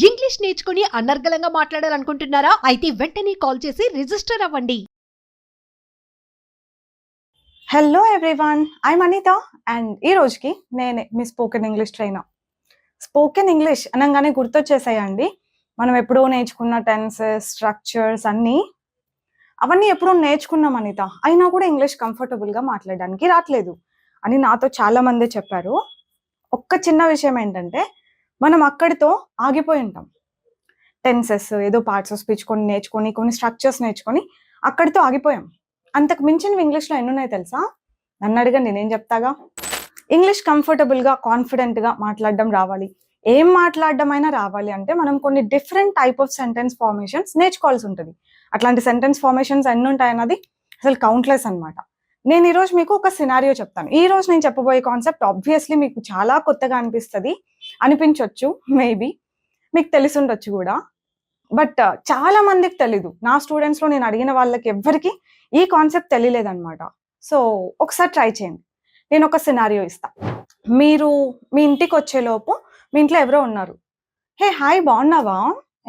English నేర్చుకుని అనర్గళంగా మాట్లాడాలనుకుంటున్నారా? అయితే వెంటనే కాల్ చేసి రిజిస్టర్ అవ్వండి. Hello everyone, I'm Anitha and ఈ రోజుకి నేనే మీ spoken English trainer. Spoken English అనగానే గుర్తొచ్చేసాయండి మనం ఎప్పుడో నేర్చుకున్న టెన్సెస్, స్ట్రక్చర్స్ అవన్నీ ఎప్పుడో నేర్చుకున్నాం అనిత, అయినా కూడా ఇంగ్లీష్ కంఫర్టబుల్గా మాట్లాడడానికి రావట్లేదు అని నాతో చాలా మంది చెప్పారు. ఒక్క చిన్న విషయం ఏంటంటే, మనం అక్కడితో ఆగిపోయి ఉంటాం. టెన్సెస్ ఏదో పార్ట్స్ ఆఫ్ స్పీచ్ కొన్ని నేర్చుకొని, కొన్ని స్ట్రక్చర్స్ నేర్చుకొని అక్కడితో ఆగిపోయాం. అంతకు మించినవి ఇంగ్లీష్లో ఎన్ని ఉన్నాయి తెలుసా? నన్ను అడగండి, నేను చెప్తాగా. ఇంగ్లీష్ కంఫర్టబుల్గా, కాన్ఫిడెంట్గా మాట్లాడడం రావాలి. ఏం మాట్లాడడం అయినా రావాలి అంటే మనం కొన్ని different type of sentence formations నేర్చుకోవాల్సి ఉంటుంది. అట్లాంటి సెంటెన్స్ ఫార్మేషన్స్ ఎన్ని ఉంటాయన్నది అసలు కౌంట్లెస్ అనమాట. నేను ఈరోజు మీకు ఒక సినారియో చెప్తాను. ఈ రోజు నేను చెప్పబోయే కాన్సెప్ట్ ఆబ్వియస్లీ మీకు చాలా కొత్తగా అనిపించవచ్చు, మేబీ మీకు తెలిసి ఉండొచ్చు కూడా. బట్ చాలా మందికి తెలీదు. నా స్టూడెంట్స్లో నేను అడిగిన వాళ్ళకి ఎవ్వరికి ఈ కాన్సెప్ట్ తెలియలేదన్నమాట. సో ఒకసారి ట్రై చేయండి. నేను ఒక సినారియో ఇస్తా. మీరు మీ ఇంటికి వచ్చేలోపు మీ ఇంట్లో ఎవరో ఉన్నారు. హే హాయ్, బాగున్నావా,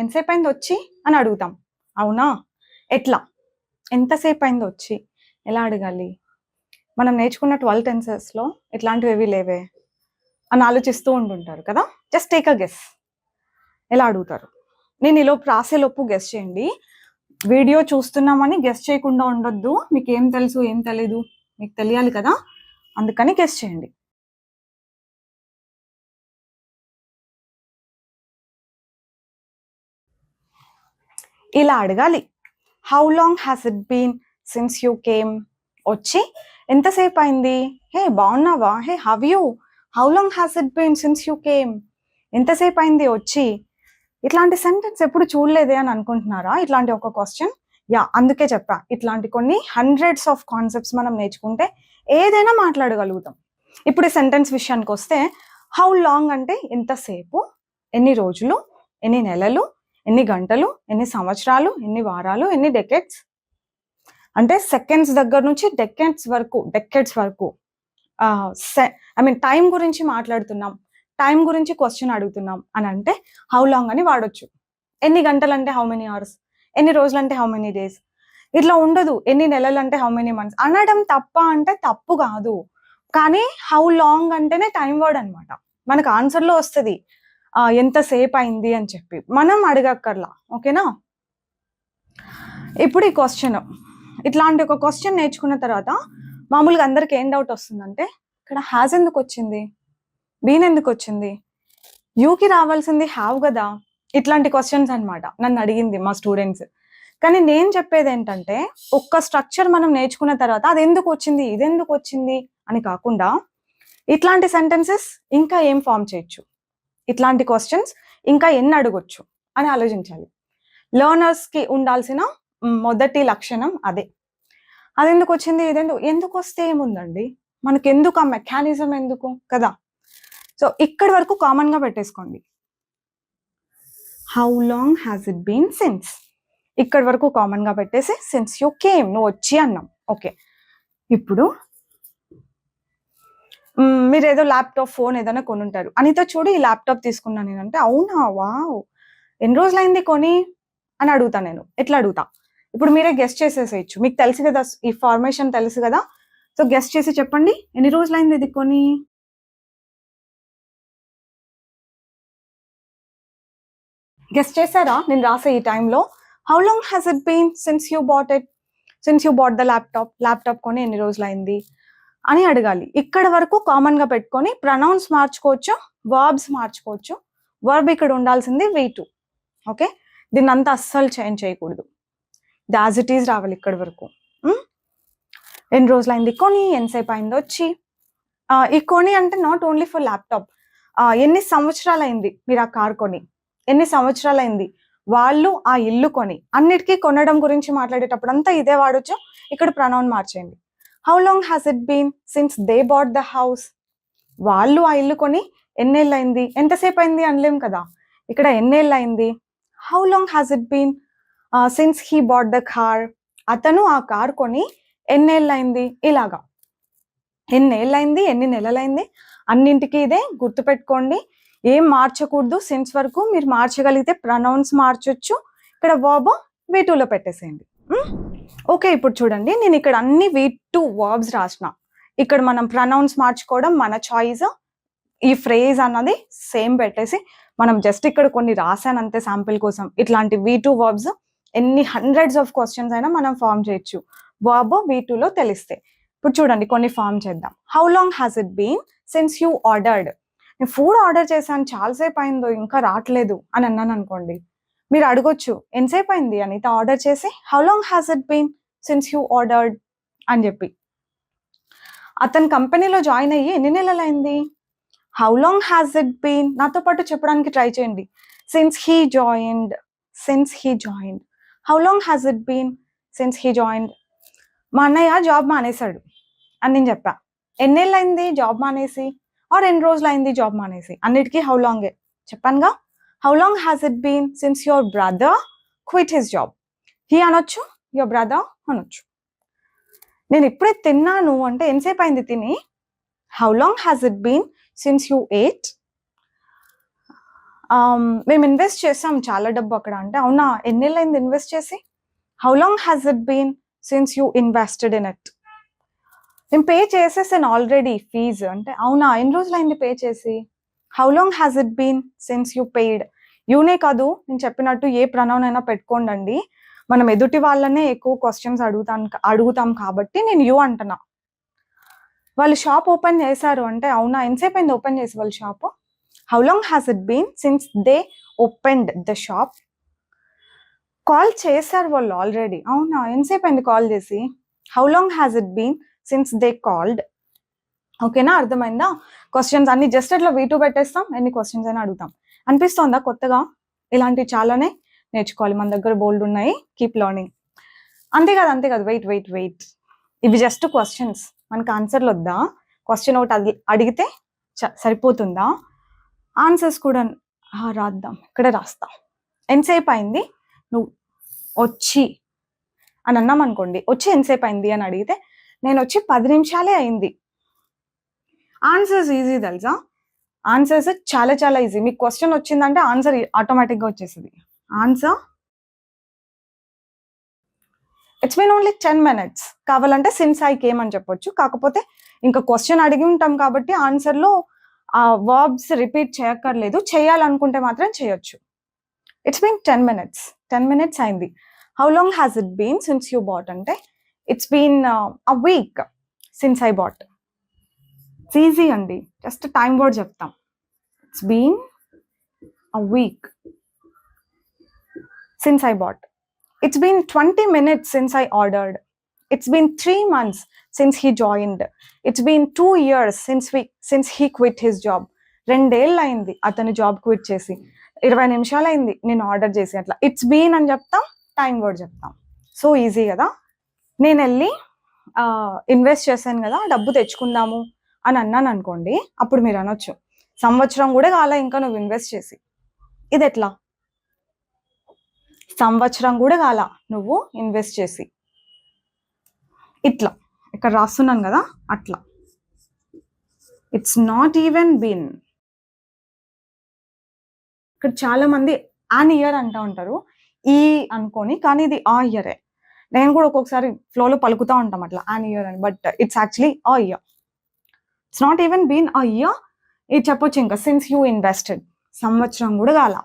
ఎంతసేపు అయింది వచ్చి అని అడుగుతాం. అవునా? ఎట్లా? ఎంతసేపు అయింది వచ్చి ఎలా అడగాలి? మనం నేర్చుకున్న 12 టెన్సెస్లో ఇట్లాంటివి ఏవి లేవే అని ఆలోచిస్తూ ఉంటుంటారు కదా. Just take a guess. ఎలా అడుగుతారు? నేను ఈలోపు రాసేలోపు గెస్ చేయండి. వీడియో చూస్తున్నామని గెస్ చేయకుండా ఉండొద్దు. మీకు ఏం తెలుసు ఏం తెలీదు మీకు తెలియాలి కదా, అందుకని గెస్ చేయండి. ఇలా అడగాలి. How long has it been since you came? వచ్చి ఎంతసేపు అయింది? హే బాగున్నావా, hey how you, how long has it been since you came? ఎంతసేపు అయింది వచ్చి? ఇట్లాంటి సెంటెన్స్ ఎప్పుడు చూడలేదే అని అనుకుంటున్నారా? ఇట్లాంటి ఒక క్వశ్చన్. అందుకే చెప్పా, ఇట్లాంటి కొన్ని హండ్రెడ్స్ ఆఫ్ కాన్సెప్ట్స్ మనం నేర్చుకుంటే ఏదైనా మాట్లాడగలుగుతాం. ఇప్పుడు ఈ సెంటెన్స్ విషయానికి వస్తే, హౌ లాంగ్ అంటే ఎంతసేపు, ఎన్ని రోజులు, ఎన్ని నెలలు, ఎన్ని గంటలు, ఎన్ని సంవత్సరాలు, ఎన్ని వారాలు, ఎన్ని డెకెట్స్. అంటే సెకండ్స్ దగ్గర నుంచి డెకెట్స్ వరకు టైం గురించి మాట్లాడుతున్నాం, టైం గురించి క్వశ్చన్ అడుగుతున్నాం అని అంటే హౌ లాంగ్ అని వాడొచ్చు. ఎన్ని గంటలు అంటే హౌ మెనీ అవర్స్, ఎన్ని రోజులు అంటే హౌ మెనీ డేస్. ఇట్లా ఉండదు. ఎన్ని నెలలు అంటే హౌ మెనీ మంత్స్ అనడం తప్ప అంటే తప్పు కాదు, కానీ హౌ లాంగ్ అంటేనే టైం వర్డ్ అనమాట. మనకు ఆన్సర్లో వస్తుంది ఎంతసేపు అయింది అని చెప్పి, మనం అడగక్కర్లా. ఓకేనా? ఇప్పుడు ఈ క్వశ్చన్, ఇట్లాంటి ఒక క్వశ్చన్ నేర్చుకున్న తర్వాత మామూలుగా అందరికి ఏం డౌట్ వస్తుందంటే, ఇక్కడ హ్యాజ్ ఎందుకు వచ్చింది, బీన్ ఎందుకు వచ్చింది, యూకి రావాల్సింది హ్యావ్ కదా. ఇట్లాంటి క్వశ్చన్స్ అనమాట నన్ను అడిగింది మా స్టూడెంట్స్. కానీ నేను చెప్పేది ఏంటంటే, ఒక్క స్ట్రక్చర్ మనం నేర్చుకున్న తర్వాత అది ఎందుకు వచ్చింది, ఇది ఎందుకు వచ్చింది అని కాకుండా, ఇట్లాంటి సెంటెన్సెస్ ఇంకా ఏం ఫామ్ చేయొచ్చు, ఇట్లాంటి క్వశ్చన్స్ ఇంకా ఎన్ని అడగొచ్చు అని ఆలోచించాలి. లెర్నర్స్కి ఉండాల్సిన మొదటి లక్షణం అదే. అది ఎందుకు వచ్చింది, ఎందుకు వస్తే ఏముందండి, మనకి ఎందుకు ఆ మెకానిజం ఎందుకు కదా. సో ఇక్కడి వరకు కామన్గా పెట్టేసుకోండి. How long has it been since, ఇక్కడి వరకు కామన్గా పెట్టేసి సిన్స్ యూ కేమ్, నువ్వు వచ్చి అన్నాం. ఓకే, ఇప్పుడు మీరు ఏదో ల్యాప్టాప్, ఫోన్ ఏదైనా కొనుంటారు. అనితో చూడు ఈ ల్యాప్టాప్ తీసుకున్నాను నేనంటే, అవునా వావ్ ఎన్ని రోజులైంది కొని అని అడుగుతాను నేను. ఎట్లా అడుగుతా? ఇప్పుడు మీరే గెస్ట్ చేసేసేయచ్చు, మీకు తెలుసు కదా, ఈ ఫార్మేషన్ తెలుసు కదా. సో గెస్ట్ చేసి చెప్పండి, ఎన్ని రోజులైంది ఇది కొని? గెస్ట్ చేశారా? నేను రాసే ఈ టైంలో how long has it been since you bought the laptop కొని ఎన్ని రోజులైంది అని అడగాలి. ఇక్కడ వరకు కామన్గా పెట్టుకొని ప్రొనౌన్స్ మార్చుకోవచ్చు, వర్బ్స్ మార్చుకోవచ్చు. వర్బ్ ఇక్కడ ఉండాల్సింది V2. ఓకే, దీన్ని అంతా అస్సలు చేంజ్ చేయకూడదు. యాజ్ ఇట్ ఈజ్ రావాలి ఇక్కడి వరకు. ఎన్ని రోజులైంది కొని, ఎంతసేపు అయింది వచ్చి. ఈ కొని అంటే నాట్ ఓన్లీ ఫర్ ల్యాప్టాప్. ఎన్ని సంవత్సరాలైంది మీరు ఆ కార్ కొని, ఎన్ని సంవత్సరాలైంది వాళ్ళు ఆ ఇల్లు కొని, అన్నిటికీ కొనడం గురించి మాట్లాడేటప్పుడు అంతా ఇదే వాడొచ్చు. ఇక్కడ ప్రొనౌన్ మార్చేయండి. How long has it been since they bought the house, వాళ్ళు ఆ ఇల్లు కొని ఎన్నేళ్ళు అయింది, ఎంతసేపు అయింది అనలేం కదా. ఇక్కడ ఎన్నేళ్ళు అయింది. How long has it been since he bought the car, అతను ఆ కార్ కొని ఎన్నేళ్ళు అయింది. ఇలాగా ఎన్నేళ్ళైంది, ఎన్ని నెలలైంది, అన్నింటికి ఇదే గుర్తుపెట్టుకోండి. ఏం మార్చకూడదు, సిన్స్ వరకు మీరు మార్చగలిగితే ప్రొనౌన్స్ మార్చొచ్చు. ఇక్కడ వర్బ్ V2 లో పెట్టేసేయండి. ఓకే, ఇప్పుడు చూడండి, నేను ఇక్కడ అన్ని V2 వర్బ్స్ రాసిన. ఇక్కడ మనం ప్రొనౌన్స్ మార్చుకోవడం మన చాయిస్. ఈ ఫ్రేజ్ అన్నది సేమ్ పెట్టేసి మనం జస్ట్ ఇక్కడ కొన్ని రాసాను అంతే శాంపిల్ కోసం. ఇట్లాంటి V2 వర్బ్స్ ఎన్ని హండ్రెడ్స్ ఆఫ్ క్వశ్చన్స్ అయినా మనం ఫామ్ చేయొచ్చు వర్బ్ V2 లో తెలిస్తే. ఇప్పుడు చూడండి, కొన్ని ఫామ్ చేద్దాం. How long has it been since you ordered? నేను ఫుడ్ ఆర్డర్ చేశాను, చాలాసేపు అయిందో, ఇంకా రావట్లేదు అని అన్నాను అనుకోండి, మీరు అడగొచ్చు ఎంతసేపు అయింది అనిత ఆర్డర్ చేసి, how long has it been since you ordered అని చెప్పి. అతను కంపెనీలో జాయిన్ అయ్యి ఎన్ని నెలలు అయింది? How long has it been నాతో పాటు చెప్పడానికి ట్రై చేయండి. Since he joined, since he joined. How long has it been since he joined. మా అన్నయ్య జాబ్ మానేశాడు అని నేను చెప్పా. ఎన్నేళ్ళు అయింది జాబ్ మానేసి, ఆర్ ఎన్ని రోజులు అయింది జాబ్ మానేసి, అన్నిటికీ హౌ లాంగే చెప్పానుగా. How long has it been since your brother quit his job. He అనొచ్చు, యువర్ బ్రదర్ అనొచ్చు. నేను ఇప్పుడే తిన్నాను అంటే ఎంతసేపు అయింది తిని. How long has it been since you ate. మేము ఇన్వెస్ట్ చేసాం చాలా డబ్బు అక్కడ అంటే, అవునా ఎన్నేళ్ళు అయింది ఇన్వెస్ట్ చేసి? How long has it been since you invested in it. నేను పే చేసేసాను ఆల్రెడీ ఫీజు అంటే, అవునా ఎన్ని రోజులు అయింది పే చేసి? How long has it been since you paid. యూనే కాదు, నేను చెప్పినట్టు ఏ ప్రొనౌన్ అయినా పెట్టుకోండి. మనం ఎదుటి వాళ్ళనే ఎక్కువ క్వశ్చన్స్ అడుగుతాం కాబట్టి నేను యూ అంటున్నా. వాళ్ళు షాప్ ఓపెన్ చేశారు అంటే, అవునా ఎంతసేపు అయింది ఓపెన్ చేసి వాళ్ళు shop? How long has it been since they opened the shop. Call చేశారు వాళ్ళు ఆల్రెడీ, అవునా ఎంతసేపు అయింది కాల్ చేసి? How long has it been since they called. ఓకేనా, అర్థమైందా? క్వశ్చన్స్ అన్ని జస్ట్ అట్లా V2 పెట్టేస్తాం, ఎన్ని క్వశ్చన్స్ అయినా అడుగుతాం. అనిపిస్తోందా కొత్తగా? ఇలాంటివి చాలానే నేర్చుకోవాలి, మన దగ్గర బోల్డ్ ఉన్నాయి. Keep learning. అంతే కదా. వెయిట్. ఇవి జస్ట్ క్వశ్చన్స్, మనకు ఆన్సర్లు వద్దా? క్వశ్చన్ ఒకటి అడిగితే సరిపోతుందా? ఆన్సర్స్ కూడా రాద్దాం, ఇక్కడ రాస్తాం. ఎంతసేపు అయింది నువ్వు వచ్చి అని అన్నాం అనుకోండి, వచ్చి ఎంతసేపు అయింది అని అడిగితే నేను వచ్చి 10 నిమిషాలే అయింది. ఆన్సర్స్ ఈజీ తెలుసా, ఆన్సర్స్ చాలా ఈజీ. మీకు క్వశ్చన్ వచ్చిందంటే ఆన్సర్ ఆటోమేటిక్గా వచ్చేస్తుంది. Answer it's been only 10 minutes. కావాలంటే సిన్స్ ఐ కేమ్ అని చెప్పొచ్చు. కాకపోతే ఇంకా క్వశ్చన్ అడిగి ఉంటాం కాబట్టి ఆన్సర్లో ఆ వర్బ్స్ రిపీట్ చేయక్కర్లేదు. చేయాలనుకుంటే మాత్రం చేయొచ్చు. It's been 10 minutes. 10 minutes అయింది. How long has it been since you bought అంటే, it's been a week since I bought. It's easy అండి, జస్ట్ టైం వర్డ్ చెప్తాం. It's been a week since I bought. It's been 20 minutes since I ordered. It's been 3 months since he joined. It's been 2 years since he quit his job. 2 ఏళ్ళు అయింది అతను job quit చేసి. 20 నిమిషాలు అయింది నేను order చేసి. అట్లా ఇట్స్ బీన్ అని చెప్తాం, టైం వర్డ్ చెప్తాం. సో ఈజీ కదా. నేను వెళ్ళి ఇన్వెస్ట్ చేశాను కదా, డబ్బు తెచ్చుకుందాము అని అన్నాను అనుకోండి, అప్పుడు మీరు అనొచ్చు, సంవత్సరం కూడా కాలే ఇంకా నువ్వు ఇన్వెస్ట్ చేసి. ఇది ఎట్లా? సంవత్సరం కూడా కాల నువ్వు ఇన్వెస్ట్ చేసి. ఇట్లా ఇక్కడ రాస్తున్నాను కదా, అట్లా. It's not even been. ఇక్కడ చాలా మంది అన్ ఇయర్ అంటూ ఉంటారు, ఈ అనుకొని, కానీ ఇది ఆ ఇయరే. నేను కూడా ఒక్కొక్కసారి ఫ్లోలో పలుకుతూ ఉంటాం అట్లా అన్ ఇయర్ అని, but it's actually a year. It's not even been a year. ఇది చెప్పొచ్చు ఇంకా, సిన్స్ యూ ఇన్వెస్టెడ్. సంవత్సరం కూడా కాల.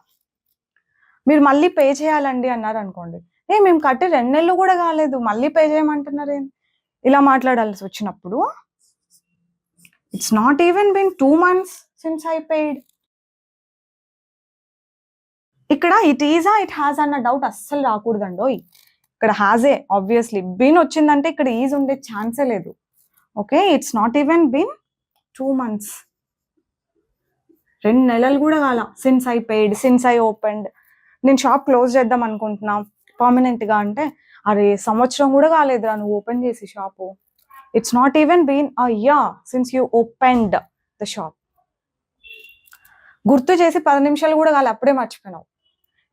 మీరు మళ్ళీ పే చేయాలండి అన్నారు అనుకోండి, మేము కట్టి 2 నెలలు కూడా కాలేదు మళ్ళీ పే చేయమంటున్నారు ఏంటి? ఇలా మాట్లాడాల్సి వచ్చినప్పుడు it's not even been 2 months since I paid. ఇక్కడ ఇట్ ఈజా ఇట్ హ్యాస్ అన్న డౌట్ అస్సలు రాకూడదండోయ్. ఇక్కడ హ్యాజే ఆబ్వియస్లీ. బీన్ వచ్చిందంటే ఇక్కడ ఈజ్ ఉండే ఛాన్సే లేదు. Okay, it's not even been 2 months. 2 నెలలు కూడా కాల since I paid, since I opened. నేను షాప్ క్లోజ్ చేద్దాం అనుకుంటున్నా పర్మనెంట్గా అంటే, అరే సంవత్సరం కూడా కాలేదురా నువ్వు ఓపెన్ చేసి shop. It's not even been a year since you opened the shop. గుర్తు చేసి 10 నిమిషాలు కూడా కాలే, అప్పుడే మర్చిపోయినావు.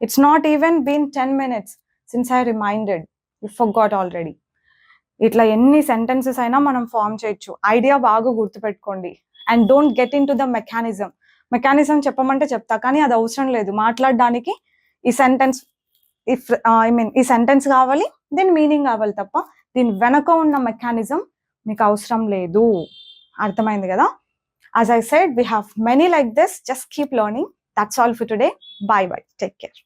It's not even been 10 minutes since I reminded, you forgot already. ఇట్లా ఎన్ని సెంటెన్సెస్ అయినా మనం ఫామ్ చేయొచ్చు. ఐడియా బాగా గుర్తుపెట్టుకోండి. And don't get in to the mechanism. Mechanism చెప్పమంటే చెప్తా, కానీ అది అవసరం లేదు. మాట్లాడడానికి ఈ సెంటెన్స్ ఈ సెంటెన్స్ కావాలి, దీని మీనింగ్ కావాలి తప్ప దీని వెనక ఉన్న మెకానిజం మీకు అవసరం లేదు. అర్థమైంది కదా? As I said, we have many like this. Just keep learning. That's all for today. Bye bye. Take care.